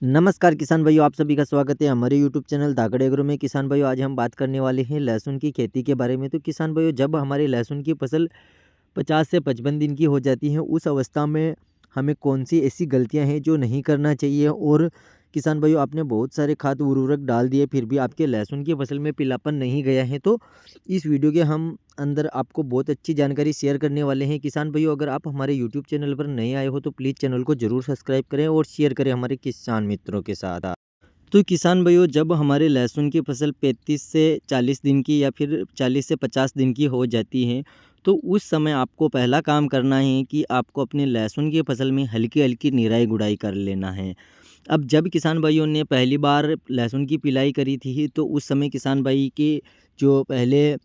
नमस्कार किसान भाइयों, आप सभी का स्वागत है हमारे यूट्यूब चैनल धाकड़ एग्रो में। किसान भाइयों, आज हम बात करने वाले हैं लहसुन की खेती के बारे में। तो किसान भाइयों, जब हमारे लहसुन की फसल 50 से 55 दिन की हो जाती है, उस अवस्था में हमें कौन सी ऐसी गलतियां हैं जो नहीं करना चाहिए। और किसान भाइयों, आपने बहुत सारे खाद उर्वरक डाल दिए, फिर भी आपके लहसुन की फसल में पीलापन नहीं गया है। तो इस वीडियो के हम अंदर आपको बहुत अच्छी जानकारी शेयर करने वाले हैं। किसान भाइयों, अगर आप हमारे यूट्यूब चैनल पर नए आए हो तो प्लीज़ चैनल को ज़रूर सब्सक्राइब करें और शेयर करें हमारे किसान मित्रों के साथ। तो किसान भाइयों, जब हमारे लहसुन की फसल 35 से 40 दिन की या फिर 40 से 50 दिन की हो जाती है, तो उस समय आपको पहला काम करना है कि आपको अपने लहसुन की फसल में हल्की हल्की निराई गुड़ाई कर लेना है। अब जब किसान भाइयों ने पहली बार लहसुन की पिलाई करी थी, तो उस समय किसान भाई के जो पहले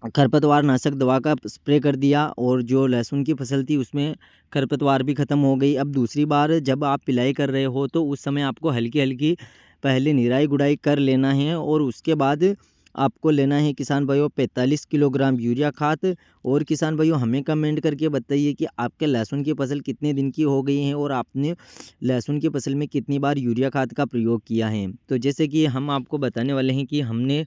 खरपतवार नाशक दवा का स्प्रे कर दिया और जो लहसुन की फसल थी उसमें खरपतवार भी ख़त्म हो गई। अब दूसरी बार जब आप पिलाई कर रहे हो तो उस समय आपको हल्की हल्की पहले निराई गुड़ाई कर लेना है और उसके बाद आपको लेना है किसान भाइयों 45 किलोग्राम यूरिया खाद। और किसान भाइयों, हमें कमेंट करके बताइए कि आपके लहसुन की फसल कितने दिन की हो गई है और आपने लहसुन की फसल में कितनी बार यूरिया खाद का प्रयोग किया है। तो जैसे कि हम आपको बताने वाले हैं कि हमने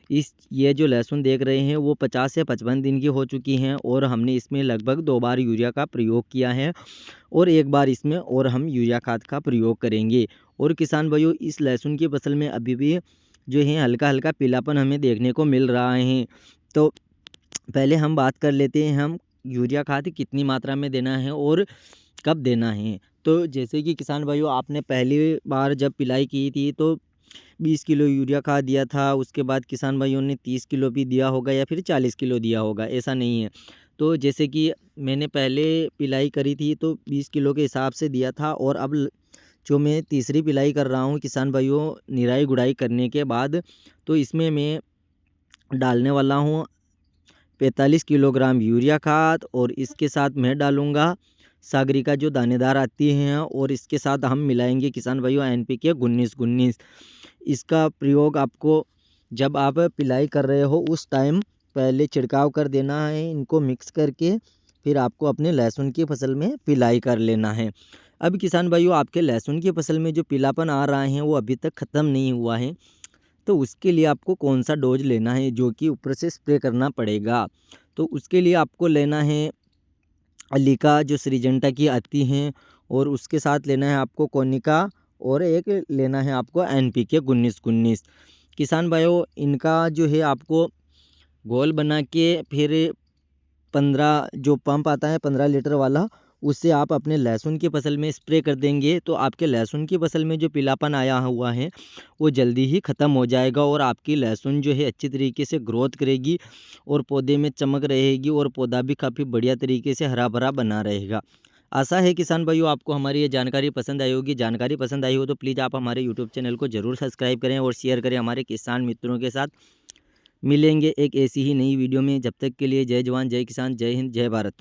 ये जो लहसुन देख रहे हैं वो 50 से 55 दिन की हो चुकी हैं और हमने इसमें लगभग 2 बार यूरिया का प्रयोग किया है और 1 बार इसमें और हम यूरिया खाद का प्रयोग करेंगे। और किसान भाइयों, इस लहसुन की फसल में अभी भी जो है हल्का हल्का पीलापन हमें देखने को मिल रहा है। तो पहले हम बात कर लेते हैं, हम यूरिया खाद कितनी मात्रा में देना है और कब देना है। तो जैसे कि किसान भाइयों, आपने पहली बार जब पिलाई की थी तो 20 किलो यूरिया खाद दिया था। उसके बाद किसान भाइयों ने 30 किलो भी दिया होगा या फिर 40 किलो दिया होगा, ऐसा नहीं है। तो जैसे कि मैंने पहले पिलाई करी थी तो 20 किलो के हिसाब से दिया था और अब जो मैं तीसरी पिलाई कर रहा हूँ किसान भाइयों, निराई गुड़ाई करने के बाद, तो इसमें मैं डालने वाला हूँ 45 किलोग्राम यूरिया खाद और इसके साथ मैं डालूँगा सागरिका जो दानेदार आती हैं और इसके साथ हम मिलाएंगे किसान भाइयों NPK 19-19। इसका प्रयोग आपको जब आप पिलाई कर रहे हो उस टाइम पहले छिड़काव कर देना है, इनको मिक्स करके फिर आपको अपने लहसुन की फसल में पिलाई कर लेना है। अब किसान भाइयों, आपके लहसुन की फसल में जो पीलापन आ रहा है वो अभी तक ख़त्म नहीं हुआ है, तो उसके लिए आपको कौन सा डोज लेना है जो कि ऊपर से स्प्रे करना पड़ेगा। तो उसके लिए आपको लेना है अलीका जो सिंजेंटा की आती हैं और उसके साथ लेना है आपको कोनिका और एक लेना है आपको NPK 19-19। किसान भाइयों, इनका जो है आपको घोल बना के फिर 15 जो पंप आता है 15 लीटर वाला, उससे आप अपने लहसुन की फसल में स्प्रे कर देंगे तो आपके लहसुन की फसल में जो पीलापन आया हुआ है वो जल्दी ही ख़त्म हो जाएगा और आपकी लहसुन जो है अच्छी तरीके से ग्रोथ करेगी और पौधे में चमक रहेगी और पौधा भी काफ़ी बढ़िया तरीके से हरा भरा बना रहेगा। आशा है किसान भाइयों, आपको हमारी ये जानकारी पसंद आई होगी। जानकारी पसंद आई हो तो प्लीज़ आप हमारे यूट्यूब चैनल को ज़रूर सब्सक्राइब करें और शेयर करें हमारे किसान मित्रों के साथ। मिलेंगे एक ऐसी ही नई वीडियो में, जब तक के लिए जय जवान जय किसान, जय हिंद, जय भारत।